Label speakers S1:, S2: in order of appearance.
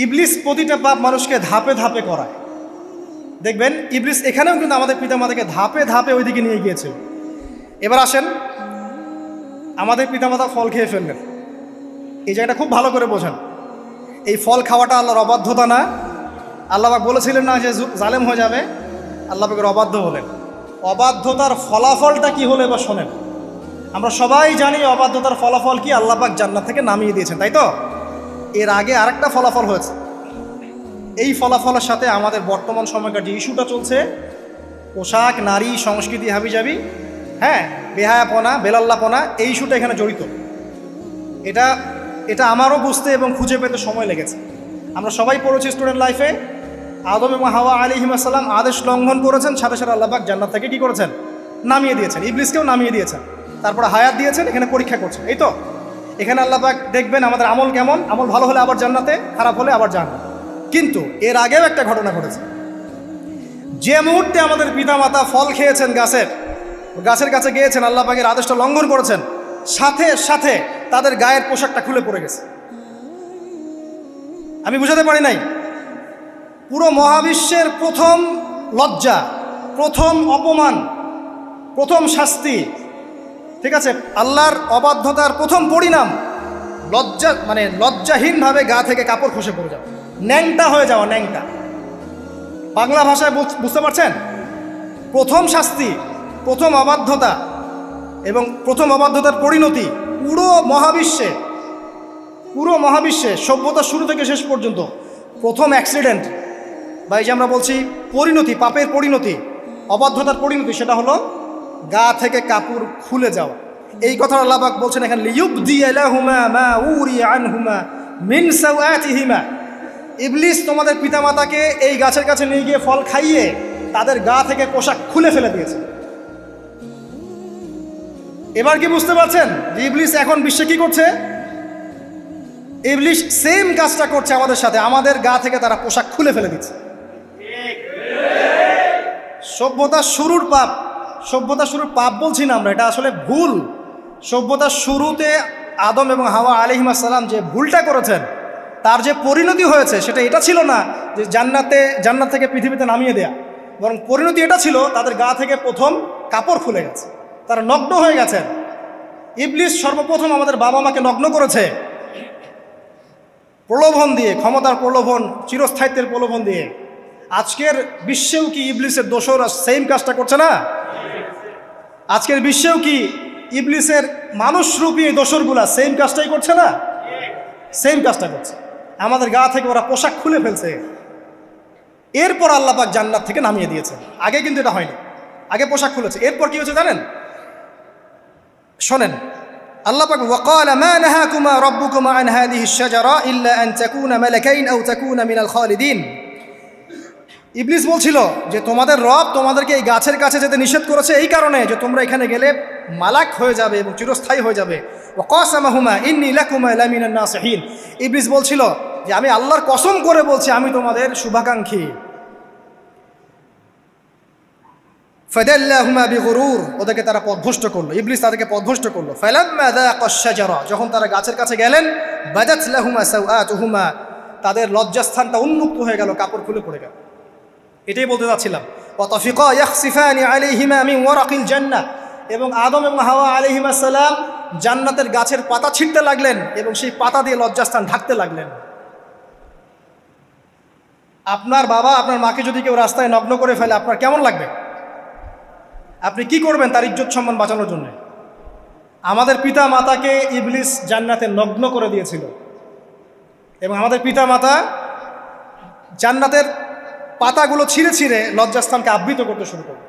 S1: ইবলিস প্রতিটা পাপ মানুষকে ধাপে ধাপে করায়। দেখবেন ইবলিস এখানেও কিন্তু আমাদের পিতামাতাকে ধাপে ধাপে ওইদিকে নিয়ে গিয়েছিল। এবার আসেন, আমাদের পিতামাতা ফল খেয়ে ফেললেন, এই জায়গাটা খুব ভালো করে বোঝেন। এই ফল খাওয়াটা আল্লাহর অবাধ্যতা না। আল্লাহ পাক বলেছিলেন না যে জালেম হয়ে যাবে, আল্লাহ পাকের অবাধ্য হলেন। অবাধ্যতার ফলাফলটা কি হলো এবার শোনেন। আমরা সবাই জানি অবাধ্যতার ফলাফল কি, আল্লাহ পাক জান্নাত থেকে নামিয়ে দিয়েছেন, তাই তো? এর আগে আরেকটা ফলাফল হয়েছে। এই ফলাফলের সাথে আমাদের বর্তমান সময়কার যে ইস্যুটা চলছে, পোশাক, নারী, সংস্কৃতি, হাবিজাবি, হ্যাঁ, বেহায়াপনা, বেলাল্লাপনা, এই ইস্যুটা এখানে জড়িত। এটা আমারও বুঝতে এবং খুঁজে পেতে সময় লেগেছে। আমরা সবাই পড়েছি স্টুডেন্ট লাইফে, আদম এবং হাওয়া আলাইহিস সালাম আদেশ লঙ্ঘন করেছেন, সাথে সাথে আল্লাহ পাক জান্নাত থেকে কি করেছেন? নামিয়ে দিয়েছেন। ইবলিসকেও নামিয়ে দিয়েছেন, তারপরে হায়াত দিয়েছেন, এখানে পরীক্ষা করছেন, এই তো। এখানে আল্লাহ পাক দেখবেন আমাদের আমল কেমন, আমল ভালো হলে আবার জান্নাতে, খারাপ হলে আবার জান্নাত। কিন্তু এর আগেও একটা ঘটনা ঘটেছে। যে মুহূর্তে আমাদের পিতামাতা ফল খেয়েছেন গাছের কাছে গিয়েছেন, আল্লাহ পাকের আদেশটা লঙ্ঘন করেছেন, সাথে সাথে তাদের গায়ের পোশাকটা খুলে পড়ে গেছে। আমি বুঝাতে পারি নাই, পুরো মহাবিশ্বের প্রথম লজ্জা, প্রথম অপমান, প্রথম শাস্তি, ঠিক আছে, আল্লাহর অবাধ্যতার প্রথম পরিণাম লজ্জাহীনভাবে গা থেকে কাপড় খসে পড়ে যাওয়া, ন্যাংটা হয়ে যাওয়া। ন্যাংটা বাংলা ভাষায় বুঝতে পারছেন? প্রথম শাস্তি, প্রথম অবাধ্যতা এবং প্রথম অবাধ্যতার পরিণতি পুরো মহাবিশ্বে সভ্যতা শুরু থেকে শেষ পর্যন্ত প্রথম অ্যাক্সিডেন্ট, বা এই যে আমরা বলছি পরিণতি, পাপের পরিণতি, অবাধ্যতার পরিণতি, সেটা হলো গা থেকে কাপড় খুলে যাওয়া। এই কথা আল্লাহ পাক বলছেন এখানে, লিয়ুবদি লাহুমা মা উরিয়া আনহুমা মিন সাওআতিহিমা। ইবলিস তোমাদের পিতামাতাকে এই গাছের কাছে নিয়ে গিয়ে ফল খাইয়ে তাদের গা থেকে পোশাক খুলে ফেলে দিয়েছে। এবার কি বুঝতে পারছেন যে ইবলিস এখন বিশ্বে কি করছে? ইবলিস সেম কাজটা করছে আমাদের সাথে, আমাদের গা থেকে তারা পোশাক খুলে ফেলে দিচ্ছে। সভ্যতার শুরুর পাপ বলছি না আমরা, এটা আসলে ভুল। সভ্যতার শুরুতে আদম এবং হাওয়া আলাইহিস সালাম যে ভুলটা করেছেন, তার যে পরিণতি হয়েছে সেটা এটা ছিল না যে জান্নাত থেকে পৃথিবীতে নামিয়ে দেয়া, বরং পরিণতি এটা ছিল তাদের গা থেকে প্রথম কাপড় খুলে গেছে, তারা নগ্ন হয়ে গেছেন। ইবলিস সর্বপ্রথম আমাদের বাবা মাকে নগ্ন করেছে প্রলোভন দিয়ে, ক্ষমতার প্রলোভন, চিরস্থায়িত্বের প্রলোভন দিয়ে। আজকের বিশ্বেও কি ইবলিসের দোসররা সেম কাজটা করছে না? আজকের বিশ্বেও কি ইবলিসের মানুষরূপী দোসরগুলা সেম কাজটাই করছে না? সেম কাজটা করছে। আমাদের গা থেকে ওরা পোশাক খুলে ফেলছে, এরপর আল্লাহ পাক জান্নাত থেকে নামিয়ে দিয়েছে। আগে কিন্তু এটা হয়নি, আগে পোশাক খুলেছে। এরপর কি হয়েছে জানেন? শোনেন, আল্লাহ পাক ওয়াকালা মা নাহাকুমা রাব্বুকুমা আন হাযিহিশ শাজারা ইল্লা আন তাকুনা মালাকাইন আও তাকুনা মিনাল খালিদিন। ইবলিস বলছিল যে তোমাদের রব তোমাদেরকে এই গাছের কাছে যেতে নিষেধ করেছে এই কারণে যে তোমরা এখানে গেলে মালাক হয়ে যাবে এবং চিরস্থায়ী হয়ে যাবে। ওয়া কাসামাহুমা ইন্নী লাকুমা লামিনান নাসিহিন। ইবলিস বলছিল যে আমি আল্লাহর কসম করে বলছি আমি তোমাদের শুভাকাঙ্ক্ষী। ফাদাল্লাহুমা বিগুরুর, ওদেরকে তারা পথভ্রষ্ট করলো, ইবলিস তাদেরকে পথভ্রষ্ট করলো। ফালাম্মা যাকাশ শাজারা, যখন তারা গাছের কাছে গেলেন, বাদাত লাহুমা সাওআতুহুমা, তাদের লজ্জাস্থানটা উন্মুক্ত হয়ে গেল, কাপড় খুলে পড়ে গেল। এটাই বলতে যাচ্ছিলাম। ওয়া তাফিকা ইয়াখসিফানি আলাইহিমা মিন ওয়ারাকিল জান্নাহ, এবং আদম এবং হাওয়া আলাইহিস সালাম জান্নাতের গাছের পাতা ছিঁড়তে লাগলেন এবং সেই পাতা দিয়ে লজ্জাস্থান ঢাকতে লাগলেন। আপনার বাবা আপনার মাকে যদি কেউ রাস্তায় নগ্ন করে ফেলে আপনার কেমন লাগবে? আপনি কি করবেন তার ইজ্জত সম্মান বাঁচানোর জন্য? আমাদের পিতা মাতাকে ইবলিস জান্নাতে নগ্ন করে দিয়েছিল এবং আমাদের পিতা মাতা জান্নাতের পাতাগুলো ছিঁড়ে ছিঁড়ে লজ্জাস্থানকে আবৃত করতে শুরু করবে।